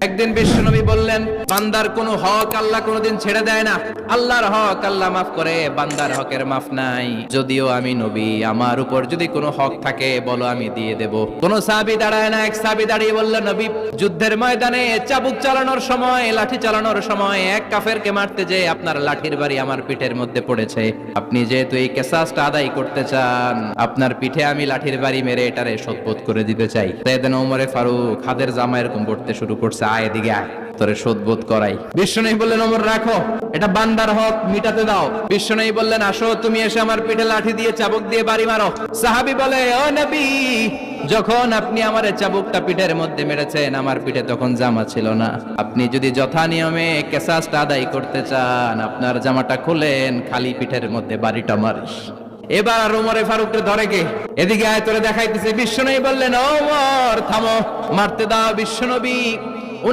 একদিন বিশ্বনবী বললেন, বান্দার কোনো হক আল্লাহ কোনোদিন ছেড়ে দেয় না। আল্লাহর হক আল্লাহ মাফ করে, বান্দার হকের মাফ নাই। যদিও আমি নবী, আমার উপর যদি কোনো হক থাকে বলো, আমি দিয়ে দেব। কোন সাহাবী দাঁড়ায় না। এক সাহাবী দাঁড়িয়ে বলল, নবী, যুদ্ধের ময়দানে চাবুক চালানোর সময়, লাঠি চালানোর সময় এক কাফেরকে মারতে যে আপনার লাঠির বাড়ি আমার পিঠের মধ্যে পড়েছে। আপনি যেহেতু এই কিসাসটা আদায় করতে চান, আপনার পিঠে আমি লাঠির বাড়ি মেরে এটারে শোধবোধ করে দিতে চাই। সাইয়েদনা ওমরে ফারুক হাতের জামা এরকম পড়তে শুরু করছে, আয় এদিকে আয়, তোরে শোধবোধ করাই। বিশ্বনবী বললেন, ওমর রাখো, এটা বান্দার হক, মিটাতে দাও। বিশ্বনবী বললেন, আসো, তুমি এসে আমার পিঠে লাঠি দিয়ে চাবুক দিয়ে বাড়ি মারো। সাহাবী বলে, ও নবী, যখন আপনি আমার চাবুকটা পিঠের মধ্যে মেরেছেন, আমার পিঠে তখন জামা ছিল না। আপনি যদি যথা নিয়মে কিসাসটা আদায় করতে চান, আপনার জামাটা খুলেন, খালি পিঠের মধ্যে বাড়িটা মারিস। এবার আর ওমরে ফারুককে ধরে কে? এদিকে আয়, তোরে দেখাইতেছে। বিশ্বনবী বললেন, ওমর থামো, মারতে দাও। বিশ্বনবী